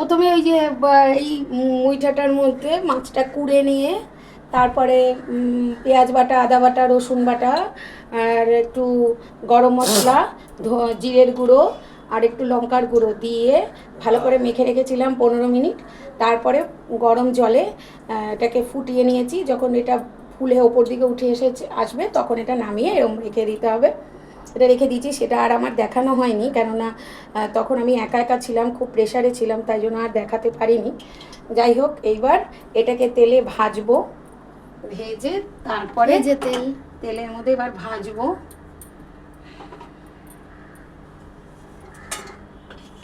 প্রথমে ওই যে এই মুইঠাটার মধ্যে মাছটা কুড়ে নিয়ে তারপরে পেঁয়াজ বাটা, আদা বাটা, রসুন বাটা আর একটু গরম মশলা, জিরের গুঁড়ো আর একটু লঙ্কার গুঁড়ো দিয়ে ভালো করে মেখে রেখেছিলাম 15 মিনিট। তারপরে গরম জলে এটাকে ফুটিয়ে নিয়েছি। যখন এটা ফুলে ওপর দিকে উঠে আসবে তখন এটা নামিয়ে এরকম রেখে দিতে হবে। এটা রেখে দিয়েছি, সেটা আর আমার দেখানো হয়নি, কেননা তখন আমি একা একা ছিলাম, খুব প্রেশারে ছিলাম, তাই জন্য আর দেখাতে পারিনি। যাই হোক, এইবার এটাকে তেলে ভাজবো, ভেজে তারপরে যে তেলের মধ্যে এবার ভাজবো।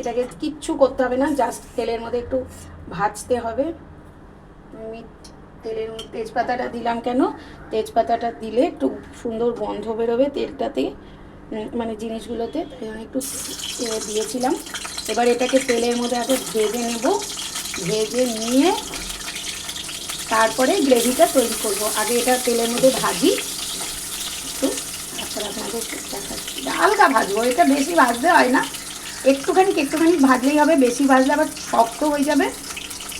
এটাকে কিচ্ছু করতে হবে না, জাস্ট তেলের মধ্যে একটু ভাজতে হবে। আমি তেলের মধ্যে তেজপাতাটা দিলাম কেন, তেজপাতাটা দিলে একটু সুন্দর গন্ধ বেরোবে তেলটাতে, মানে জিনিসগুলোতে, তাই জন্য একটু দিয়েছিলাম। এবার এটাকে তেলের মধ্যে আগে ভেজে নেব, ভেজে নিয়ে তারপরে গ্রেভিটা তৈরি করব। আগে এটা তেলের মধ্যে ভাজি একটু, তারপর আপনাদের দেখাচ্ছি। হালকা ভাজবো, এটা বেশি ভাজতে হয় না, একটুখানি ভাজলেই হবে। বেশি ভাজলে আবার শক্ত হয়ে যাবে,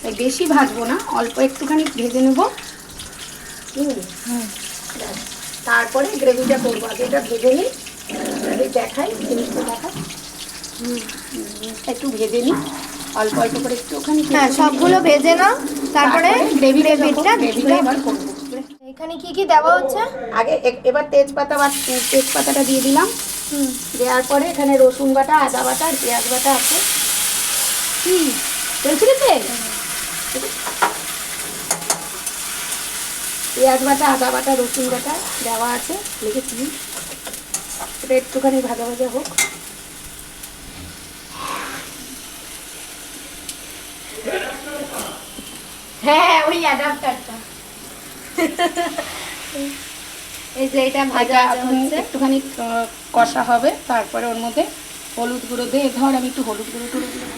তাই বেশি ভাজবো না, অল্প একটুখানি ভেজে নেব। তারপরে গ্রেভিটা করবো। আগে এটা ভেজে নিই, দেখাই জিনিসটা দেখাই। একটু ভেজে নিই অল্প অল্প করে একটুখানি। হ্যাঁ, সবগুলো ভেজে নাও, তারপরে গ্রেভিটা এবার করবো। এখানে কি কি দেওয়া হচ্ছে? আগে এবার তেজপাতাটা দিয়ে দিলাম। দেওয়ার পরে এখানে রসুন বাটা, আদা বাটা আর পেঁয়াজ বাটা আছে। পেঁয়াজ বাটা, আদা বাটা, রসুন বাটা দেওয়া আছে, লিখেছি। এটা একটুখানি ভাজা ভাজা হোক। হ্যাঁ, ওই অ্যাডাপ্টারটা। এই যে এটা ভাজা হচ্ছে, একটুখানি কষা হবে, তারপরে ওর মধ্যে হলুদ গুঁড়ো দিয়ে, ধর আমি একটু হলুদ গুঁড়ো টুড়ো দিলাম।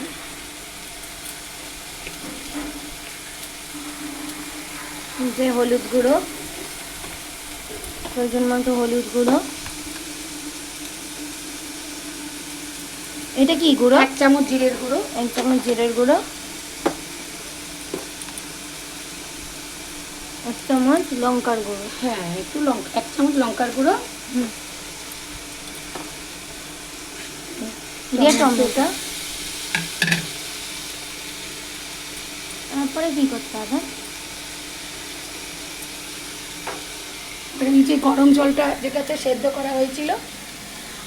যে হলুদ গুঁড়ো, প্রয়োজন মতো হলুদ গুঁড়ো। এটা কি গুঁড়ো? 1 চামচ জিরের গুঁড়ো। 1 চামচ জিরের গুঁড়ো, 1 চামচ লঙ্কার গুঁড়ো। হ্যাঁ, একটু 1 চামচ লঙ্কার গুঁড়ো দিয়ে টমেটো। তারপরে কি করতে হবে? যে গরম জলটা যেটাতে সেদ্ধ করা হয়েছিল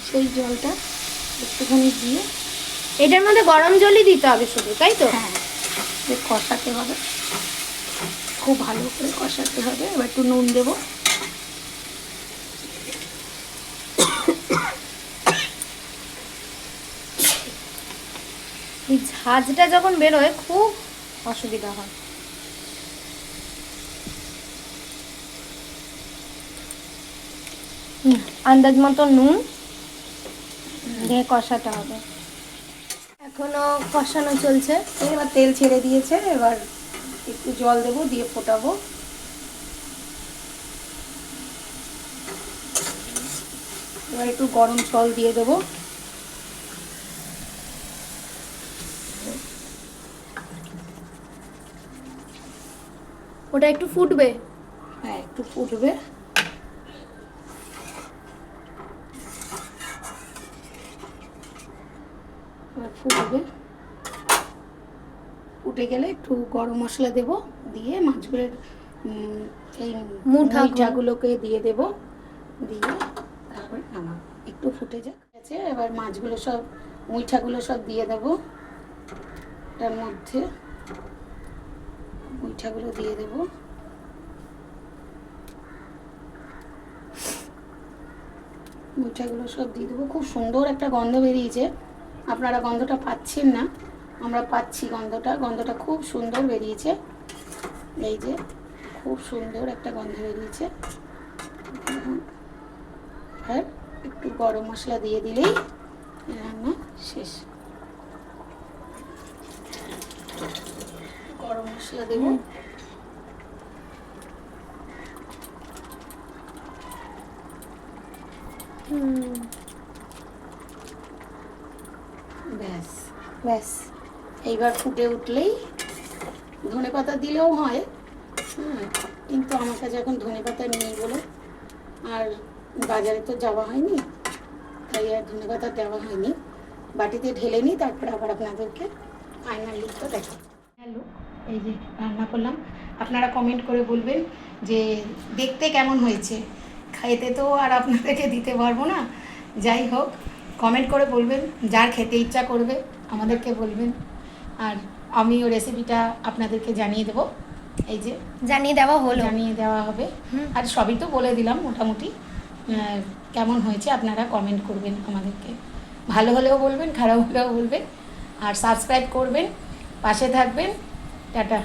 সেই জলটা একটুখানি দিয়ে, এটার মধ্যে গরম জলই দিতে হবে শুধু, তাই তো? হ্যাঁ, কষাতে হবে, খুব ভালো করে কষাতে হবে। এবার একটু নুন দেবো। এই ঝাঁঝটা যখন বেরোয় খুব অসুবিধা হয়। আন্দাজ মতো নুন দিয়ে কষাতে হবে। এখনো কষানো চলছে। এবার তেল ছেড়ে দিয়েছে, এবার একটু জল দেবো, দিয়ে ফোটাবো। এবার একটু গরম জল দিয়ে দেবো। ওটা একটু ফুটবে। হ্যাঁ, একটু ফুটবে। ফুটবে, ফুটে গেলে একটু গরম মশলা দেব, দিয়ে মাছগুলোর এই মুঠাগুলোকে দিয়ে দেব, দিয়ে তারপরে নামাবো। একটু ফুটে যাক, আছে। এবার মাছগুলো সব, মুইঠাগুলো সব দিয়ে দেবো এটার মধ্যে। মুইঠাগুলো দিয়ে দেবো। মুইঠাগুলো সব দিয়ে দেবো। খুব সুন্দর একটা গন্ধ বেরিয়েছে, আপনারা গন্ধটা পাচ্ছেন না, আমরা পাচ্ছি গন্ধটা। গন্ধটা খুব সুন্দর বেরিয়েছে, এই যে খুব সুন্দর একটা গন্ধ বেরিয়েছে। আর একটু গরম মশলা দিয়ে দিলেই রান্না শেষ। গরম মশলা দেবো। ব্যাস ব্যাস, এইবার ফুটে উঠলেই ধনেপাতা দিলেও হয়, কিন্তু আমার কাছে এখন ধনেপাতা নেই বলে আর বাজারে তো যাওয়া হয়নি, তাই আর ধনেপাতা দেওয়া হয়নি। বাটিতে ঢেলে নিই, তারপরে আবার আপনাদেরকে ফাইনাল লুকটা দেখো। হ্যালো, এই যে রান্না করলাম। আপনারা কমেন্ট করে বলবেন যে দেখতে কেমন হয়েছে। খেতে তো আর আপনাদেরকে দিতে পারবো না, যাই হোক কমেন্ট করে বলবেন, যার খেতে ইচ্ছা করবে আমাদেরকে বলবেন, আর আমিও রেসিপিটা আপনাদেরকে জানিয়ে দেবো। এই যে জানিয়ে দেওয়া হলো। জানিয়ে দেওয়া হবে। আর সবই তো বলে দিলাম মোটামুটি। কেমন হয়েছে আপনারা কমেন্ট করবেন আমাদেরকে, ভালো হলেও বলবেন, খারাপ হলেও বলবেন, আর সাবস্ক্রাইব করবেন, পাশে থাকবেন। টাটা।